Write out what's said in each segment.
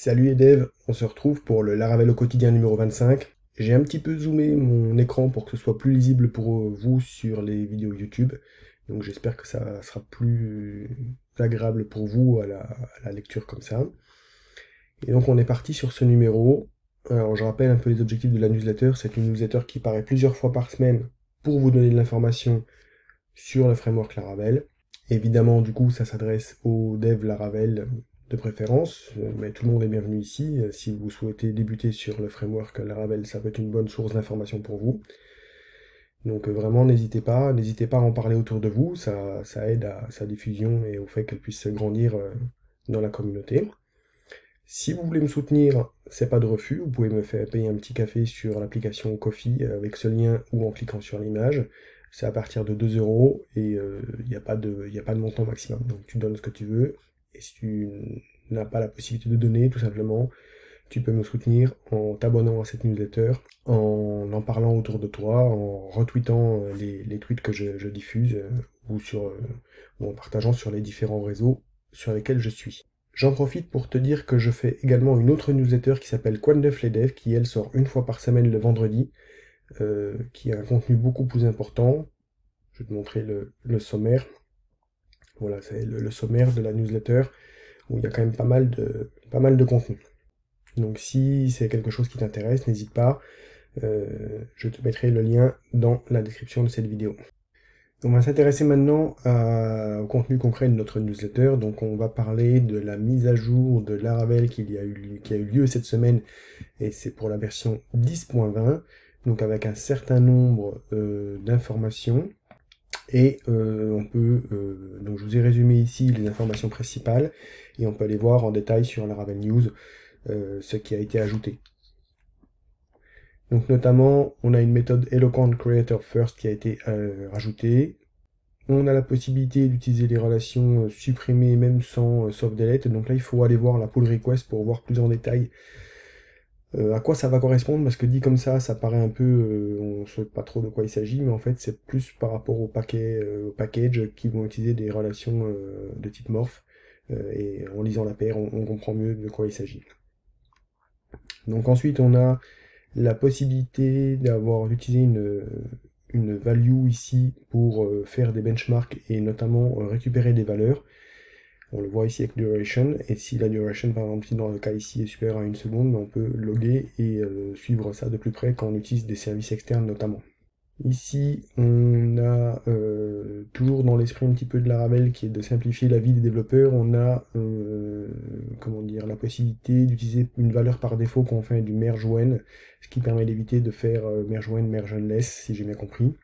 Salut les devs, on se retrouve pour le Laravel au quotidien numéro 25. J'ai un petit peu zoomé mon écran pour que ce soit plus lisible pour vous sur les vidéos YouTube. Donc j'espère que ça sera plus agréable pour vous à la lecture comme ça. Et donc on est parti sur ce numéro. Alors je rappelle un peu les objectifs de la newsletter. C'est une newsletter qui paraît plusieurs fois par semaine pour vous donner de l'information sur le framework Laravel. Évidemment, du coup, ça s'adresse aux devs Laravel de préférence, mais tout le monde est bienvenu ici. Si vous souhaitez débuter sur le framework Laravel, ça peut être une bonne source d'information pour vous. Donc vraiment, n'hésitez pas à en parler autour de vous, ça aide à sa diffusion et au fait qu'elle puisse grandir dans la communauté. Si vous voulez me soutenir, c'est pas de refus, vous pouvez me faire payer un petit café sur l'application Ko-fi avec ce lien ou en cliquant sur l'image. C'est à partir de 2 euros et il n'y a pas de montant maximum. Donc tu donnes ce que tu veux. Et si tu n'as pas la possibilité de donner, tout simplement, tu peux me soutenir en t'abonnant à cette newsletter, en parlant autour de toi, en retweetant les tweets que je diffuse ou en partageant sur les différents réseaux sur lesquels je suis. J'en profite pour te dire que je fais également une autre newsletter qui s'appelle Quandef les devs, qui elle sort une fois par semaine le vendredi, qui a un contenu beaucoup plus important. Je vais te montrer le sommaire. Voilà, c'est le sommaire de la newsletter, où il y a quand même pas mal de contenu. Donc si c'est quelque chose qui t'intéresse, n'hésite pas, je te mettrai le lien dans la description de cette vidéo. On va s'intéresser maintenant au contenu concret de notre newsletter. Donc on va parler de la mise à jour de Laravel qui a eu lieu cette semaine, et c'est pour la version 10.20, donc avec un certain nombre d'informations. Et donc je vous ai résumé ici les informations principales, et on peut aller voir en détail sur Laravel News ce qui a été ajouté. Donc notamment, on a une méthode Eloquent Creator First qui a été rajoutée. On a la possibilité d'utiliser les relations supprimées même sans soft delete. Donc là, il faut aller voir la pull request pour voir plus en détail à quoi ça va correspondre, parce que dit comme ça paraît un peu, on ne sait pas trop de quoi il s'agit, mais en fait c'est plus par rapport au package qui vont utiliser des relations de type morph, et en lisant la paire, on comprend mieux de quoi il s'agit. Donc ensuite on a la possibilité d'utiliser une value ici pour faire des benchmarks et notamment récupérer des valeurs. On le voit ici avec duration, et si la duration, par exemple, dans le cas ici est supérieure à 1 seconde, on peut loguer et suivre ça de plus près quand on utilise des services externes notamment. Ici, on a toujours dans l'esprit un petit peu de Laravel qui est de simplifier la vie des développeurs, on a la possibilité d'utiliser une valeur par défaut quand on fait du merge when, ce qui permet d'éviter de faire merge when, merge unless, si j'ai bien compris.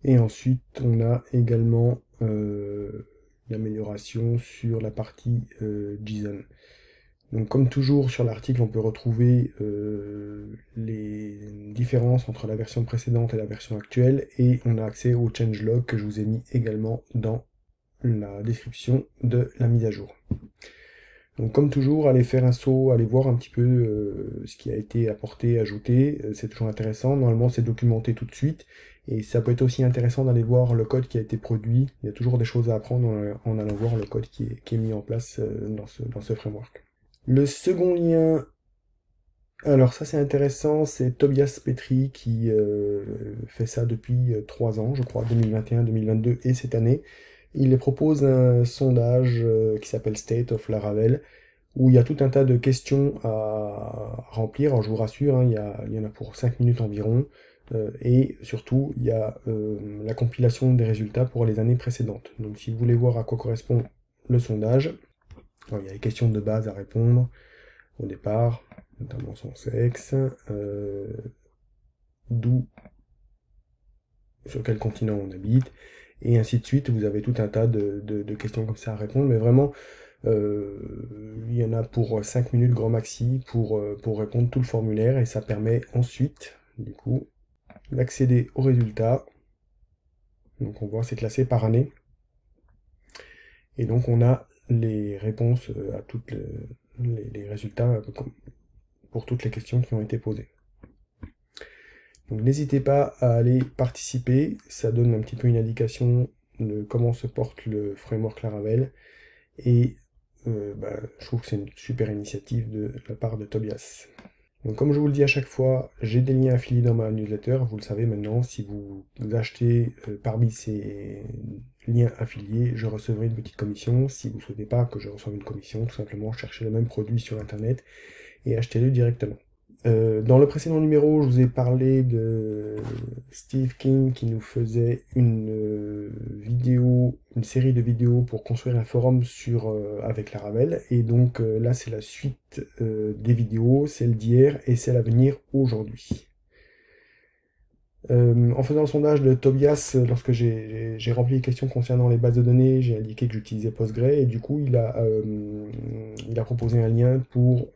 Et ensuite, on a également l'amélioration sur la partie JSON. Donc comme toujours sur l'article, on peut retrouver les différences entre la version précédente et la version actuelle, et on a accès au changelog que je vous ai mis également dans la description de la mise à jour. Donc comme toujours, allez faire un saut, allez voir un petit peu ce qui a été apporté, ajouté, c'est toujours intéressant. Normalement c'est documenté tout de suite, et ça peut être aussi intéressant d'aller voir le code qui a été produit. Il y a toujours des choses à apprendre en allant voir le code qui est mis en place dans ce framework. Le second lien, alors ça c'est intéressant, c'est Tobias Petri qui fait ça depuis 3 ans, je crois, 2021, 2022 et cette année. Il propose un sondage qui s'appelle State of Laravel, où il y a tout un tas de questions à remplir. Alors je vous rassure, hein, il y en a pour 5 minutes environ, et surtout il y a la compilation des résultats pour les années précédentes. Donc si vous voulez voir à quoi correspond le sondage, alors, il y a les questions de base à répondre au départ, notamment son sexe, d'où, sur quel continent on habite, et ainsi de suite. Vous avez tout un tas de questions comme ça à répondre, mais vraiment, il y en a pour 5 minutes grand maxi pour répondre tout le formulaire, et ça permet ensuite, du coup, d'accéder aux résultats. Donc on voit c'est classé par année, et donc on a les réponses à toutes les résultats pour toutes les questions qui ont été posées. Donc n'hésitez pas à aller participer, ça donne un petit peu une indication de comment se porte le framework Laravel, et je trouve que c'est une super initiative de la part de Tobias. Donc comme je vous le dis à chaque fois, j'ai des liens affiliés dans ma newsletter, vous le savez maintenant, si vous achetez parmi ces liens affiliés, je recevrai une petite commission. Si vous ne souhaitez pas que je reçoive une commission, tout simplement cherchez le même produit sur internet et achetez-le directement. Dans le précédent numéro, je vous ai parlé de Steve King qui nous faisait une série de vidéos pour construire un forum avec Laravel. Et donc là, c'est la suite des vidéos, celle d'hier et celle à venir aujourd'hui. En faisant le sondage de Tobias, lorsque j'ai rempli les questions concernant les bases de données, j'ai indiqué que j'utilisais Postgre et du coup il a proposé un lien pour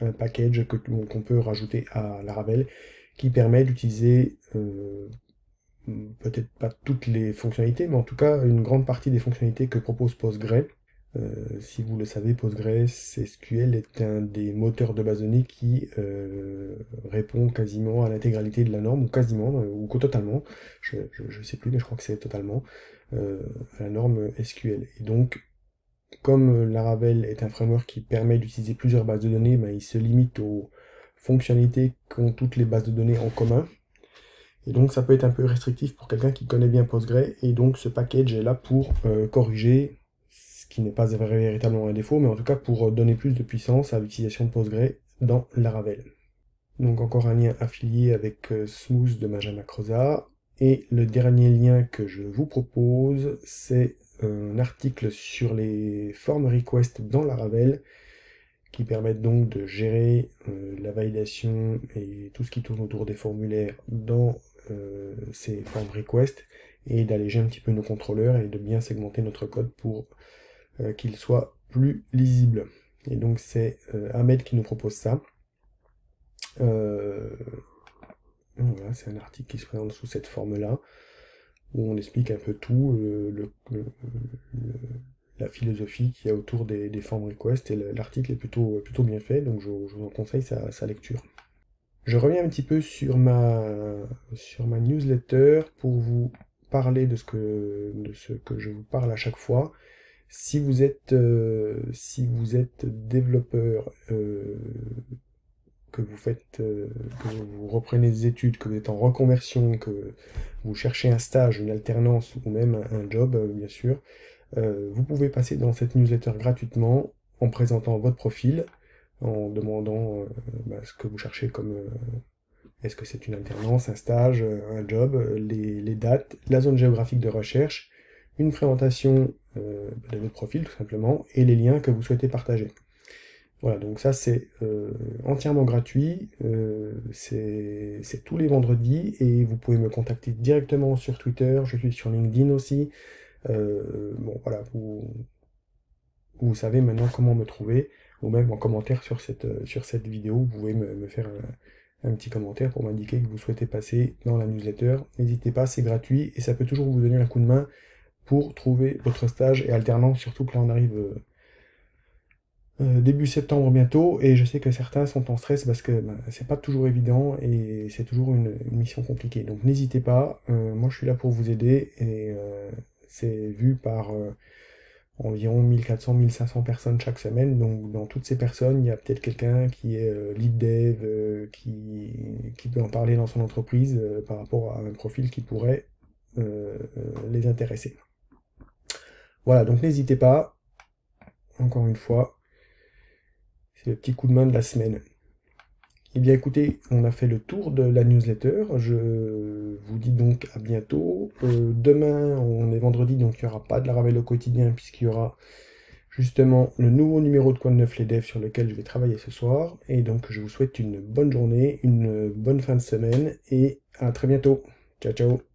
un package qu'on peut rajouter à Laravel qui permet d'utiliser peut-être pas toutes les fonctionnalités, mais en tout cas une grande partie des fonctionnalités que propose Postgre. Si vous le savez, PostgreSQL est un des moteurs de base de données qui répond quasiment à l'intégralité de la norme, ou quasiment, ou totalement, je ne sais plus, mais je crois que c'est totalement, à la norme SQL. Et donc, comme Laravel est un framework qui permet d'utiliser plusieurs bases de données, ben, il se limite aux fonctionnalités qu'ont toutes les bases de données en commun. Et donc ça peut être un peu restrictif pour quelqu'un qui connaît bien Postgre, et donc ce package est là pour corriger qui n'est pas véritablement un défaut, mais en tout cas pour donner plus de puissance à l'utilisation de Postgre dans Laravel. Donc encore un lien affilié avec Smooth de Benjamin Crozat. Et le dernier lien que je vous propose, c'est un article sur les form requests dans Laravel, qui permettent donc de gérer la validation et tout ce qui tourne autour des formulaires dans ces form requests, et d'alléger un petit peu nos contrôleurs et de bien segmenter notre code pour qu'il soit plus lisible. Et donc c'est Ahmed qui nous propose ça. Voilà, c'est un article qui se présente sous cette forme-là, où on explique un peu tout, la philosophie qu'il y a autour des form requests, et l'article est plutôt bien fait, donc je vous en conseille sa lecture. Je reviens un petit peu sur ma newsletter pour vous parler de ce que je vous parle à chaque fois. Si vous êtes développeur, que vous reprenez des études, que vous êtes en reconversion, que vous cherchez un stage, une alternance ou même un job, bien sûr, vous pouvez passer dans cette newsletter gratuitement en présentant votre profil, en demandant ce que vous cherchez comme est-ce que c'est une alternance, un stage, un job, les dates, la zone géographique de recherche, une présentation de votre profil tout simplement, et les liens que vous souhaitez partager. Voilà, donc ça c'est entièrement gratuit, c'est tous les vendredis, et vous pouvez me contacter directement sur Twitter, je suis sur LinkedIn aussi. Bon voilà, vous savez maintenant comment me trouver, ou même en commentaire sur cette vidéo, vous pouvez me faire un petit commentaire pour m'indiquer que vous souhaitez passer dans la newsletter. N'hésitez pas, c'est gratuit, et ça peut toujours vous donner un coup de main pour trouver votre stage et alternance, surtout que là on arrive début septembre bientôt, et je sais que certains sont en stress parce que c'est pas toujours évident et c'est toujours une mission compliquée. Donc n'hésitez pas, moi je suis là pour vous aider, et c'est vu par environ 1400-1500 personnes chaque semaine, donc dans toutes ces personnes, il y a peut-être quelqu'un qui est lead dev, qui peut en parler dans son entreprise par rapport à un profil qui pourrait les intéresser. Voilà, donc n'hésitez pas, encore une fois, c'est le petit coup de main de la semaine. Eh bien écoutez, on a fait le tour de la newsletter, je vous dis donc à bientôt. Demain, on est vendredi, donc il n'y aura pas de Laravel au quotidien, puisqu'il y aura justement le nouveau numéro de Quoi de neuf les devs sur lequel je vais travailler ce soir. Et donc je vous souhaite une bonne journée, une bonne fin de semaine, et à très bientôt. Ciao ciao.